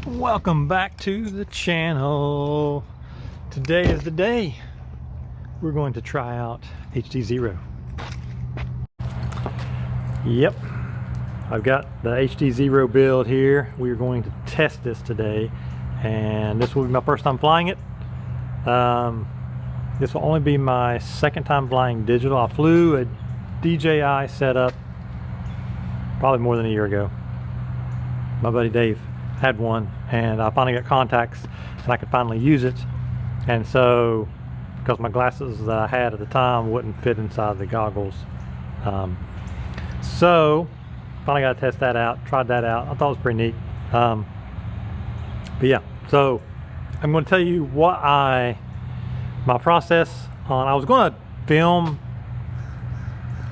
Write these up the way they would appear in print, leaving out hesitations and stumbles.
Welcome back to the channel. Today is the day we're going to try out HDZero. Yep, I've got the HDZero build here. We're going to test this today, and this will be my first time flying it. This will only be my second time flying digital. I flew a DJI setup probably more than a year ago. My buddy Dave had one, and I finally got contacts and I could finally use it. And so, because my glasses that I had at the time wouldn't fit inside the goggles, so finally got to test that out, tried that out. I thought it was pretty neat. But yeah, so I'm going to tell you what my process on. I was going to film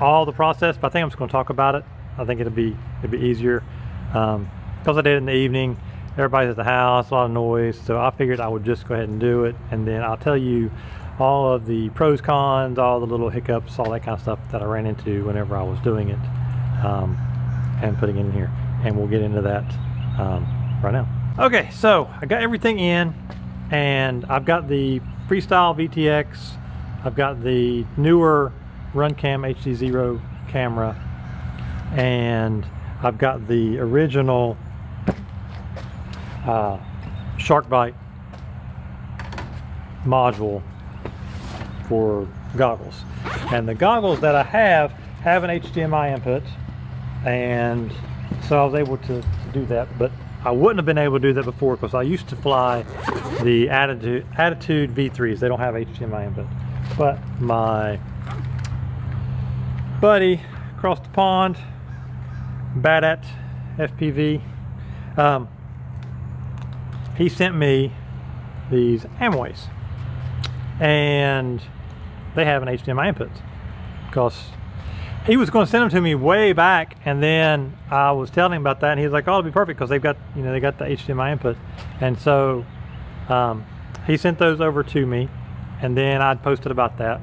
all the process, but I think I'm just going to talk about it. I think it'd be easier. Because I did it in the evening, everybody's at the house, a lot of noise, so I figured I would just go ahead and do it, and then I'll tell you all of the pros, cons, all the little hiccups, all that kind of stuff that I ran into whenever I was doing it, and putting it in here, and we'll get into that right now. Okay, so I got everything in, and I've got the FreeStyle VTx, I've got the newer Runcam HDZero camera, and I've got the original shark bite module for goggles, and the goggles that I have an HDMI input, and so I was able to do that, but I wouldn't have been able to do that before because I used to fly the Attitude V3s. They don't have HDMI input, but my buddy across the pond, BubbyFPV, he sent me these Amways, and they have an HDMI input because he was going to send them to me way back, and then I was telling him about that, and he was like, "Oh, it'll be perfect because they've got, you know, they got the HDMI input." And so he sent those over to me, and then I'd posted about that,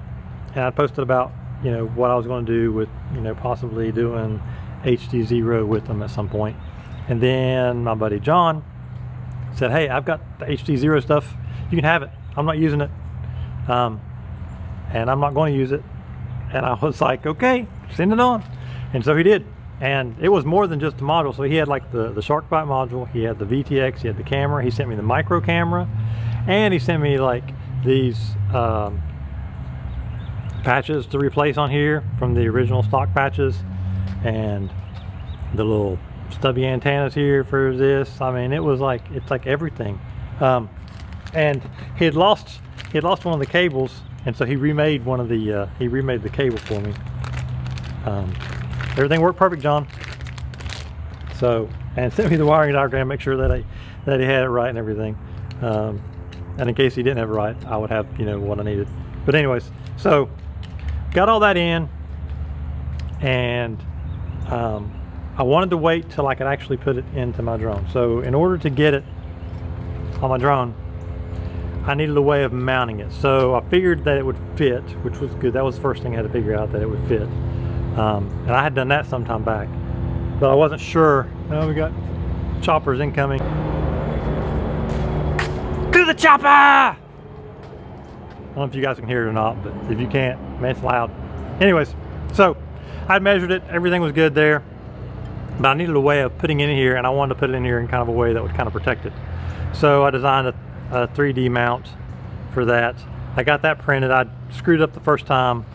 and I posted about, you know, what I was going to do with, you know, possibly doing HDZero with them at some point. And then my buddy John said, "Hey, I've got the HDZero stuff, you can have it. I'm not using it, and I'm not going to use it." And I was like, "Okay, send it on." And so he did, and it was more than just a module. So he had like the shark bite module, he had the VTx, he had the camera, he sent me the micro camera, and he sent me like these patches to replace on here from the original stock patches, and the little stubby antennas here for this. I mean, it was like, it's like everything. And he had lost one of the cables, and so he remade one of the he remade the cable for me. Everything worked perfect, John. So, and sent me the wiring diagram, make sure that he had it right and everything. And in case he didn't have it right, I would have, you know, what I needed. But anyways, so got all that in, and I wanted to wait till I could actually put it into my drone. So in order to get it on my drone, I needed a way of mounting it. So I figured that it would fit, which was good. That was the first thing I had to figure out, that it would fit. And I had done that some time back, but I wasn't sure. Oh, we got choppers incoming. To the chopper! I don't know if you guys can hear it or not, but if you can't, man, it's loud. Anyways, so I measured it, everything was good there, but I needed a way of putting it in here, and I wanted to put it in here in kind of a way that would kind of protect it. So I designed a 3D mount for that. I got that printed. I screwed up the first time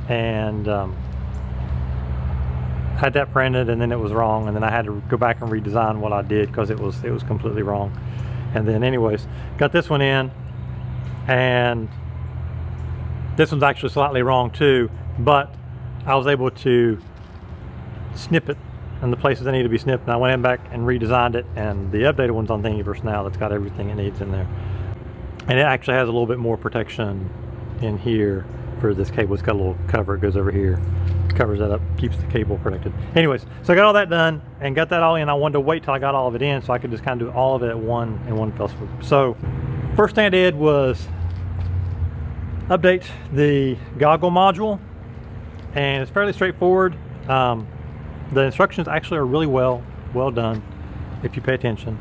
and had that printed, and then it was wrong, and then I had to go back and redesign what I did because it was completely wrong. And then anyways, got this one in, and this one's actually slightly wrong too, but I was able to snip it in the places that need to be snipped, and I went in back and redesigned it, and the updated one's on Thingiverse now. That's got everything it needs in there, and it actually has a little bit more protection in here for this cable. It's got a little cover, it goes over here, covers that up, keeps the cable protected. Anyways, so I got all that done and got that all in. I wanted to wait till I got all of it in so I could just kind of do all of it in one fell swoop. So first thing I did was update the Goggle Module, and it's fairly straightforward. The instructions actually are really well done if you pay attention.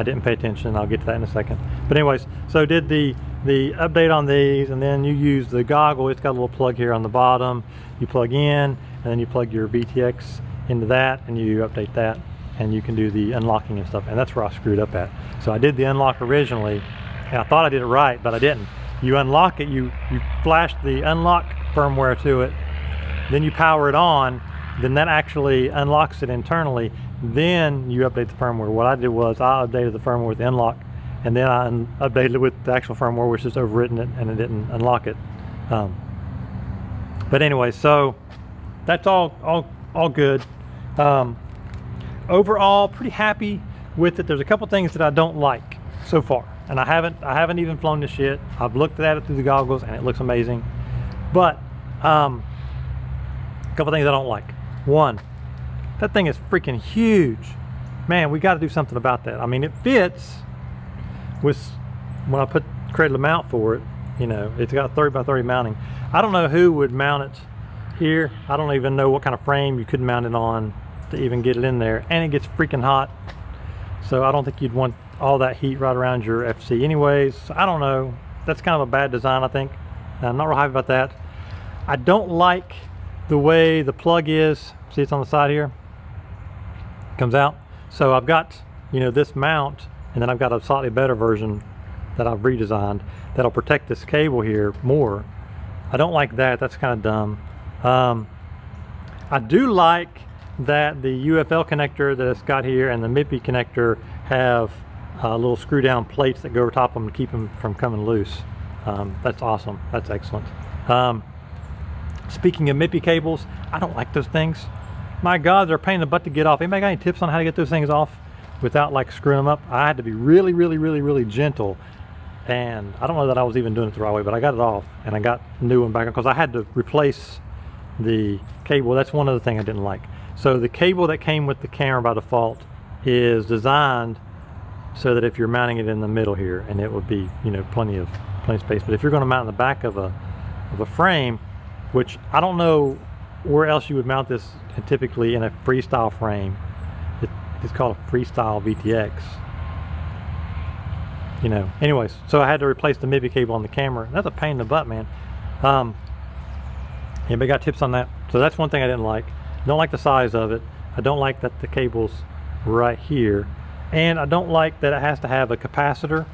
I didn't pay attention. I'll get to that in a second. But anyways, so did the update on these, and then you use the goggle. It's got a little plug here on the bottom. You plug in, and then you plug your VTx into that, and you update that, and you can do the unlocking and stuff. And that's where I screwed up at. So I did the unlock originally, and I thought I did it right, but I didn't. You unlock it, you flash the unlock firmware to it, then you power it on, then that actually unlocks it internally. Then you update the firmware. What I did was I updated the firmware with the unlock, and then I updated it with the actual firmware, which just overwritten it, and it didn't unlock it. But anyway, so that's all good. Overall, pretty happy with it. There's a couple things that I don't like so far, and I haven't even flown this yet. I've looked at it through the goggles, and it looks amazing. But a couple things I don't like. One, that thing is freaking huge. Man, we got to do something about that. I mean, it fits with, when I put cradle to mount for it, you know, it's got a 30 by 30 mounting. I don't know who would mount it here. I don't even know what kind of frame you could mount it on to even get it in there. And it gets freaking hot. So I don't think you'd want all that heat right around your FC anyways. So I don't know. That's kind of a bad design, I think. I'm not real happy about that. I don't like the way the plug is. See, it's on the side here. Comes out. So I've got, you know, this mount, and then I've got a slightly better version that I've redesigned that'll protect this cable here more. I don't like that. That's kind of dumb. I do like that the UFL connector that it's got here and the MIPI connector have little screw down plates that go over top of them to keep them from coming loose. That's awesome. That's excellent. Speaking of MIPI cables, I don't like those things. My God, they're a pain in the butt to get off. Anybody got any tips on how to get those things off without like screwing them up? I had to be really, really, really, really gentle. And I don't know that I was even doing it the right way, but I got it off and I got a new one back on because I had to replace the cable. That's one other thing I didn't like. So the cable that came with the camera by default is designed so that if you're mounting it in the middle here, and it would be, you know, plenty of space. But if you're going to mount in the back of a frame, which I don't know where else you would mount this, and typically in a freestyle frame, it's called a FreeStyle VTx. You know, anyways, so I had to replace the MIPI cable on the camera. That's a pain in the butt, man. Anybody got tips on that? So that's one thing I didn't like. Don't like the size of it. I don't like that the cable's right here, and I don't like that it has to have a capacitor.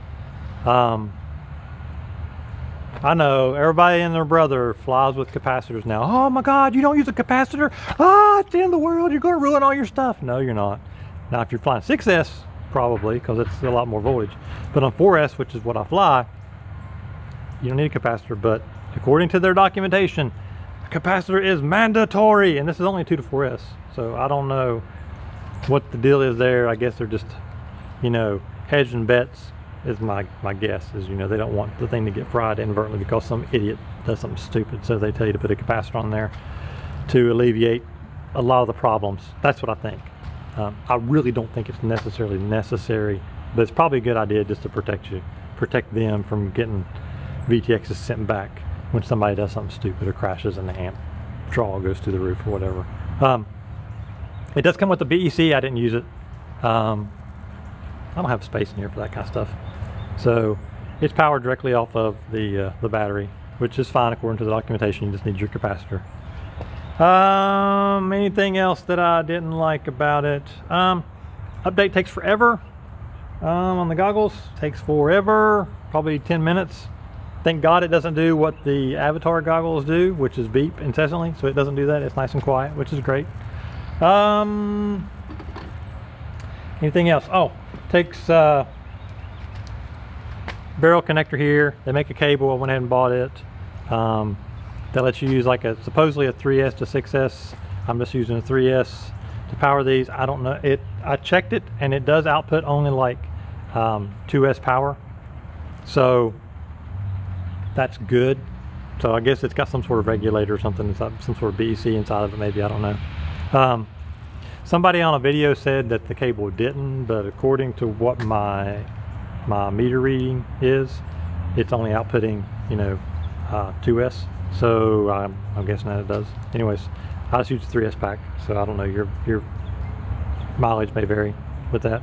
I know everybody and their brother flies with capacitors now. Oh my God, you don't use a capacitor? Ah, it's the end of the world. You're going to ruin all your stuff. No, you're not. Now, if you're flying 6S, probably, because it's a lot more voltage. But on 4S, which is what I fly, you don't need a capacitor. But according to their documentation, a capacitor is mandatory, and this is only 2 to 4S. So I don't know what the deal is there. I guess they're just, you know, hedging bets. Is my guess is, you know, they don't want the thing to get fried inadvertently because some idiot does something stupid, so they tell you to put a capacitor on there to alleviate a lot of the problems. That's what I think. I really don't think it's necessarily necessary, but it's probably a good idea just to protect them from getting VTXs sent back when somebody does something stupid or crashes and the amp draw goes through the roof or whatever. It does come with the BEC. I didn't use it. I don't have space in here for that kind of stuff. So it's powered directly off of the battery, which is fine according to the documentation. You just need your capacitor. Anything else that I didn't like about it? Update takes forever. On the goggles, takes forever, probably 10 minutes. Thank God it doesn't do what the Avatar goggles do, which is beep incessantly. So it doesn't do that. It's nice and quiet, which is great. Anything else? Oh, takes barrel connector here. They make a cable. I went ahead and bought it. That lets you use like supposedly a 3S to 6S. I'm just using a 3S to power these. I don't know it. I checked it and it does output only like 2S power. So that's good. So I guess it's got some sort of regulator or something. It's some sort of BEC inside of it, maybe. I don't know. Somebody on a video said that the cable didn't, but according to what my meter reading is, it's only outputting, you know, 2S. So I'm guessing that it does. Anyways, I just use the 3S pack, so I don't know. Your mileage may vary with that.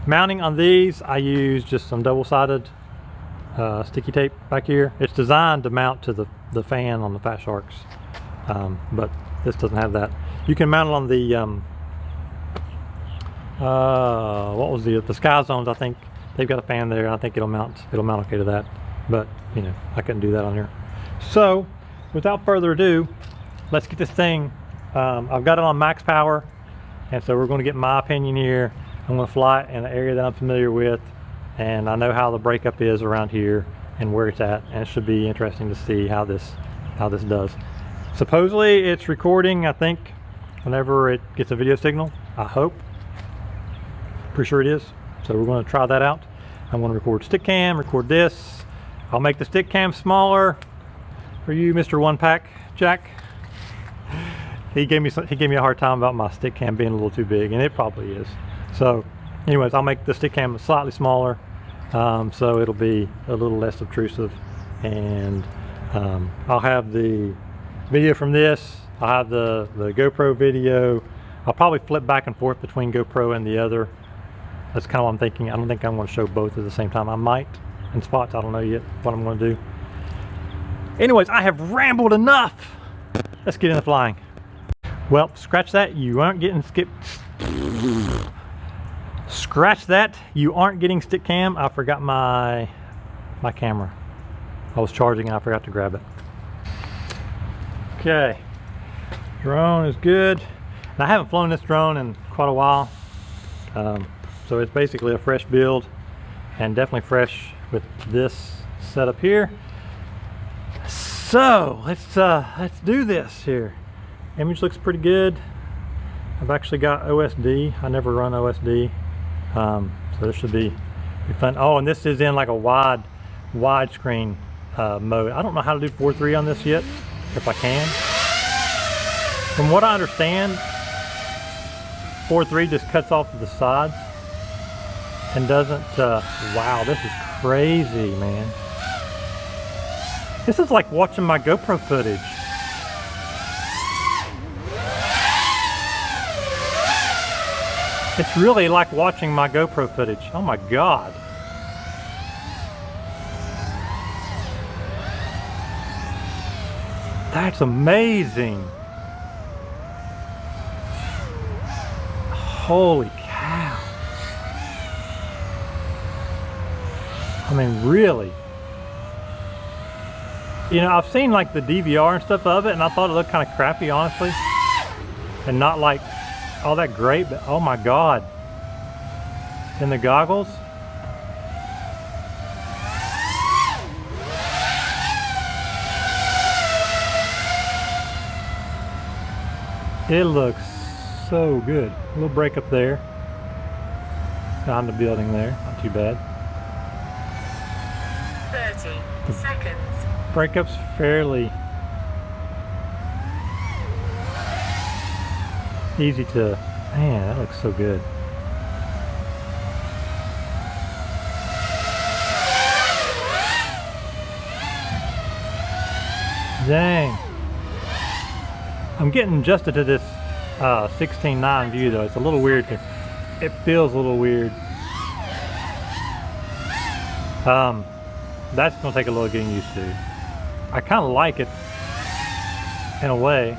Mounting on these, I use just some double-sided sticky tape back here. It's designed to mount to the fan on the Fat Sharks, but this doesn't have that. You can mount it on the what was the Sky Zones. I think they've got a fan there, and I think it'll mount okay to that. But you know, I couldn't do that on here. So without further ado, let's get this thing. I've got it on max power, and so we're going to get my opinion here. I'm going to fly it in an area that I'm familiar with, and I know how the breakup is around here and where it's at, and it should be interesting to see how this does. Supposedly it's recording, I think, whenever it gets a video signal. I hope. Pretty sure it is. So we're going to try that out. I'm going to record stick cam, record this. I'll make the stick cam smaller for you, Mr. One Pack Jack. He gave me a hard time about my stick cam being a little too big, and it probably is. So anyways, I'll make the stick cam slightly smaller, so it'll be a little less obtrusive, and I'll have the video from this. I'll have the GoPro video. I'll probably flip back and forth between GoPro and the other. That's kind of what I'm thinking. I don't think I'm going to show both at the same time. I might in spots. I don't know yet what I'm going to do. Anyways, I have rambled enough. Let's get into flying. Well, scratch that. You aren't getting Scratch that. You aren't getting stick cam. I forgot my camera. I was charging and I forgot to grab it. Okay. Drone is good. And I haven't flown this drone in quite a while. So it's basically a fresh build, and definitely fresh with this setup here. So let's do this here. Image looks pretty good. I've actually got OSD. I never run OSD, so this should be fun. Oh, and this is in like a widescreen mode. I don't know how to do 4:3 on this yet, if I can. From what I understand, 4:3 just cuts off the sides and doesn't. Wow, this is crazy, man. This is like watching my GoPro footage. It's really like watching my GoPro footage. Oh my God. That's amazing. Holy cow. I mean, really. You know, I've seen like the DVR and stuff of it, and I thought it looked kind of crappy, honestly. And not like all that great, but oh my God. In the goggles. It looks so good. A little break up there. Behind the building there. Not too bad. 30 seconds. Breakup's fairly easy to. Man, that looks so good. Dang. I'm getting adjusted to this 16:9 view though. It's a little weird. It feels a little weird. That's gonna take a little getting used to. I kind of like it in a way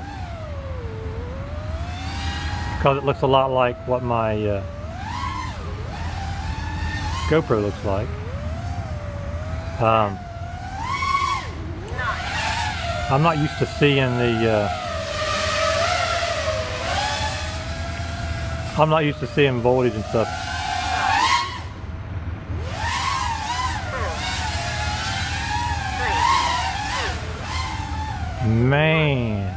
because it looks a lot like what my GoPro looks like. I'm not used to seeing the I'm not used to seeing voltage and stuff. Man.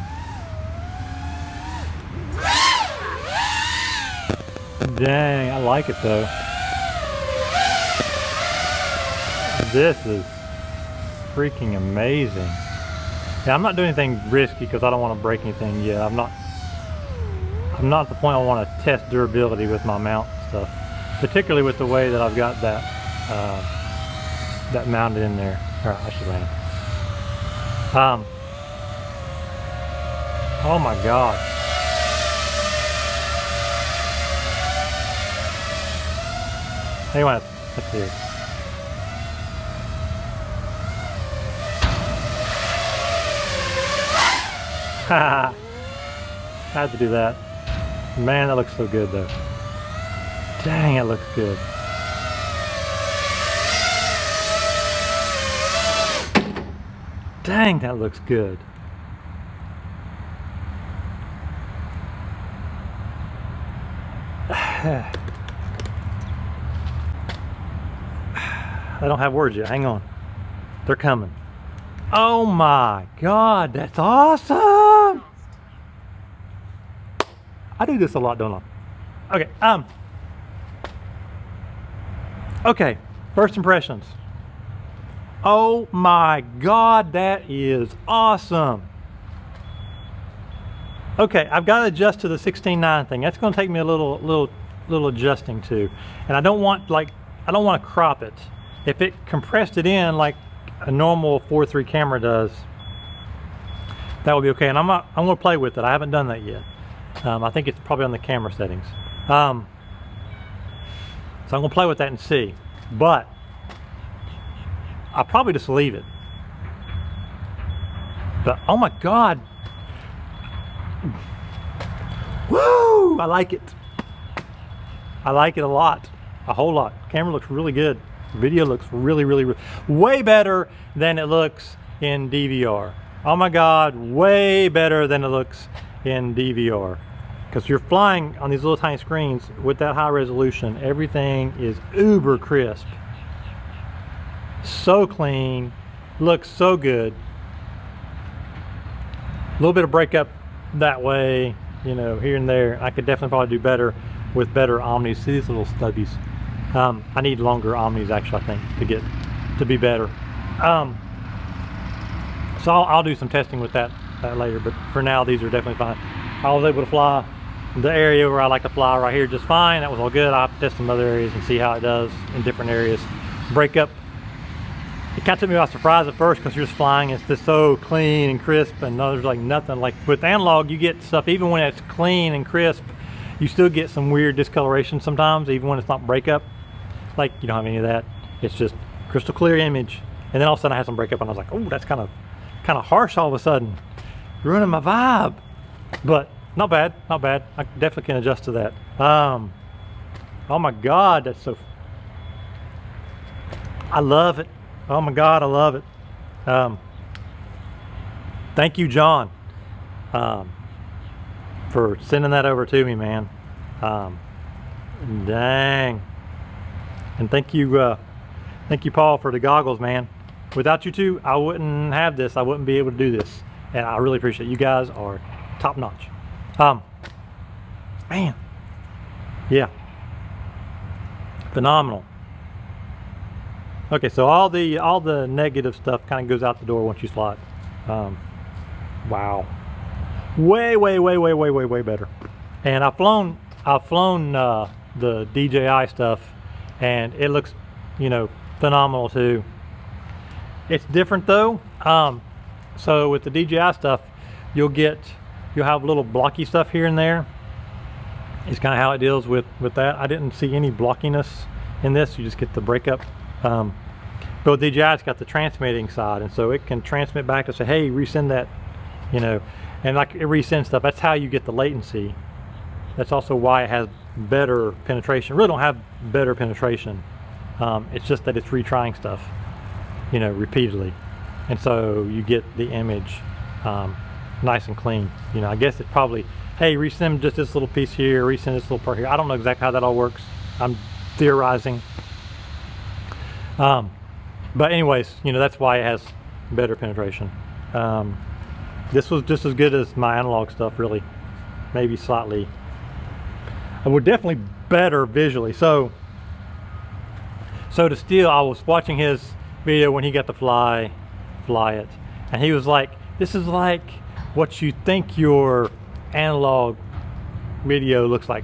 Dang, I like it though. This is freaking amazing. Yeah, I'm not doing anything risky because I don't want to break anything yet. I'm not at the point I want to test durability with my mount stuff, particularly with the way that I've got that that mounted in there. All right, I should land. Oh my God. Anyway, let's see it. I had to do that. Man, that looks so good though. Dang, it looks good. Dang, that looks good. I don't have words yet. Hang on. They're coming. Oh my God, that's awesome! I do this a lot, don't I? Okay, okay, first impressions. Oh my God, that is awesome. Okay, I've got to adjust to the 16:9 thing. That's going to take me a little adjusting to, and I don't want to crop it. If it compressed it in like a normal 4:3 camera does, that would be okay. And I'm going to play with it. I haven't done that yet. I think it's probably on the camera settings. So I'm going to play with that and see. But I'll probably just leave it. But oh my God. Woo! I like it. I like it a lot. A whole lot. Camera looks really good. Video looks really way better than it looks in DVR. Oh my God, way better than it looks in DVR. Because you're flying on these little tiny screens with that high resolution, everything is uber crisp. So clean, looks so good. A little bit of breakup that way, you know, here and there. I could definitely probably do better with better omnis. See these little stubbies? I need longer omnis actually, I think, to be better. So I'll do some testing with that later, but for now these are definitely fine. I was able to fly the area where I like to fly right here just fine. That was all good. I'll have to test some other areas and see how it does in different areas. Breakup, it kind of took me by surprise at first because you're just flying, it's just so clean and crisp, and there's like nothing. Like with analog, you get stuff, even when it's clean and crisp, you still get some weird discoloration sometimes, even when it's not breakup. Like you don't have any of that. It's just crystal clear image. And then all of a sudden I had some breakup and I was like, oh, that's kind of harsh all of a sudden. Ruining my vibe. But not bad, not bad. I definitely can adjust to that. Oh my God, that's so, I love it. Oh my God, I love it. Thank you, John, for sending that over to me, man. Dang. And thank you, Paul, for the goggles, man. Without you two, I wouldn't have this. I wouldn't be able to do this. And I really appreciate it. You guys are top notch. Man, yeah, phenomenal. Okay, so all the negative stuff kind of goes out the door once you slide. Wow, way better. And I've flown the DJI stuff, and it looks, you know, phenomenal too. It's different though. So with the DJI stuff, you'll have little blocky stuff here and there. It's kind of how it deals with that. I didn't see any blockiness in this. You just get the breakup. But with DJI, it's got the transmitting side, and so it can transmit back to say, hey, resend that, you know, and like it resends stuff. That's how you get the latency. That's also why it has better penetration. It really don't have better penetration. It's just that it's retrying stuff, you know, repeatedly, and so you get the image nice and clean. You know, I guess it's probably, hey, resend just this little piece here, resend this little part here. I don't know exactly how that all works. I'm theorizing. But anyways, you know, that's why it has better penetration. This was just as good as my analog stuff, really. Maybe slightly. We're definitely better visually. So to steal, I was watching his video when he got to fly it, and he was like, this is like what you think your analog video looks like,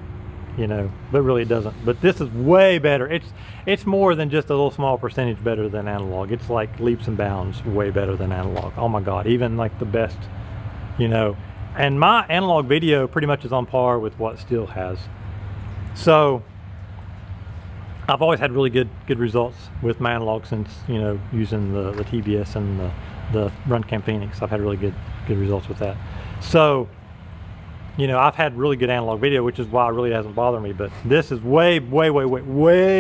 you know, but really it doesn't. But this is way better. It's more than just a little small percentage better than analog. It's like leaps and bounds way better than analog. Oh my God, even like the best, you know. And my analog video pretty much is on par with what Still has. So I've always had really good results with my analog since, you know, using the TBS and the Runcam Phoenix. I've had really good results with that. So, you know, I've had really good analog video, which is why it really hasn't bothered me. But this is way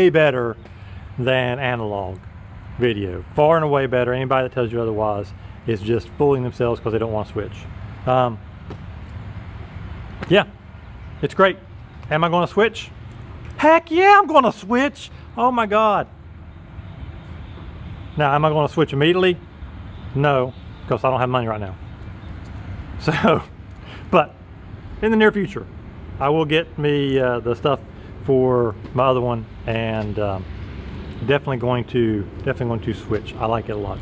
better than analog video. Far and away better. Anybody that tells you otherwise is just fooling themselves because they don't want to switch. Yeah, it's great. Am I going to switch? Heck yeah, I'm going to switch. Oh my God. Now, am I going to switch immediately? No, because I don't have money right now. So, but in the near future, I will get me the stuff for my other one, and definitely going to switch. I like it a lot.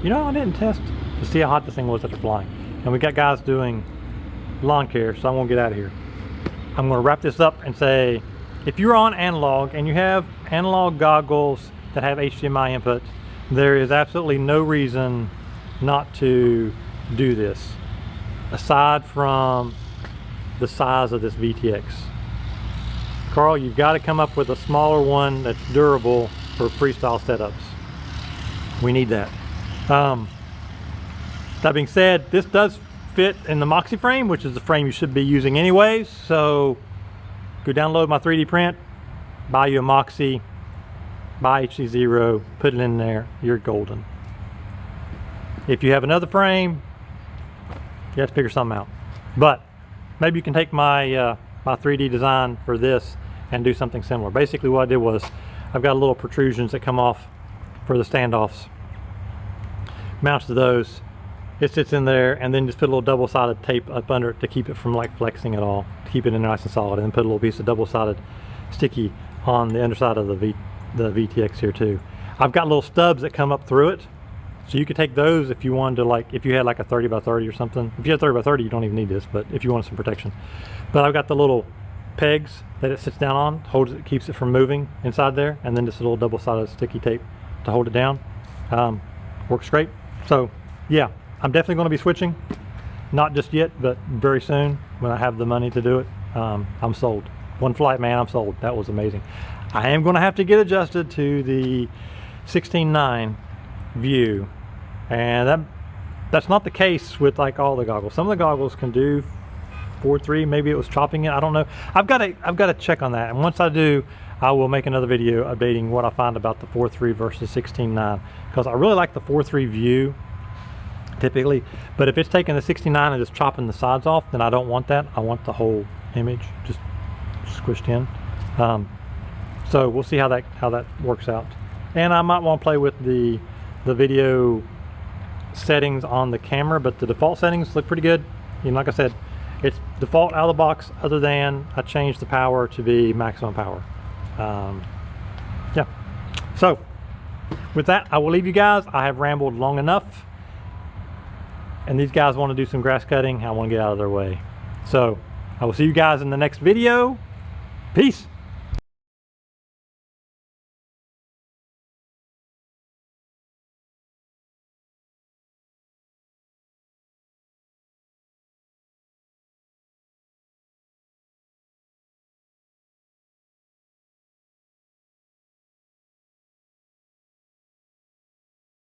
You know, I didn't test to see how hot this thing was after flying, and we got guys doing lawn care, so I'm gonna get out of here. I'm gonna wrap this up and say, if you're on analog and you have analog goggles that have HDMI input, there is absolutely no reason not to do this, aside from the size of this VTx. Carl, you've got to come up with a smaller one that's durable for freestyle setups. We need that. That being said, this does fit in the Moxy frame, which is the frame you should be using anyways. So go download my 3D print, buy you a Moxy, buy HDZero, put it in there, you're golden. If you have another frame, you have to figure something out. But maybe you can take my my 3D design for this and do something similar. Basically what I did was, I've got little protrusions that come off for the standoffs. Mounts to those. It sits in there, and then just put a little double-sided tape up under it to keep it from like flexing at all, to keep it in nice and solid, and then put a little piece of double-sided sticky on the underside of the VTx here too. I've got little stubs that come up through it, so you could take those if you wanted to, like if you had like a 30 by 30 or something. If you had 30 by 30, you don't even need this, but if you wanted some protection. But I've got the little pegs that it sits down on, holds it, keeps it from moving inside there, and then just a little double-sided sticky tape to hold it down. Works great. So yeah, I'm definitely going to be switching. Not just yet, but very soon when I have the money to do it. I'm sold. One flight, man, I'm sold. That was amazing. I am going to have to get adjusted to the 16:9 view, and that's not the case with like all the goggles. Some of the goggles can do 4:3. Maybe it was chopping it. I don't know. I've got to check on that, and once I do, I will make another video updating what I find about the 4:3 versus 16:9, because I really like the 4:3 view typically, but if it's taking the 16:9 and just chopping the sides off, then I don't want that. I want the whole image just squished in. So we'll see how that works out, and I might want to play with the video settings on the camera, but the default settings look pretty good. You know, like I said, it's default out of the box, other than I changed the power to be maximum power. Yeah, so with that, I will leave you guys. I have rambled long enough, and these guys want to do some grass cutting. I want to get out of their way. So I will see you guys in the next video. Peace.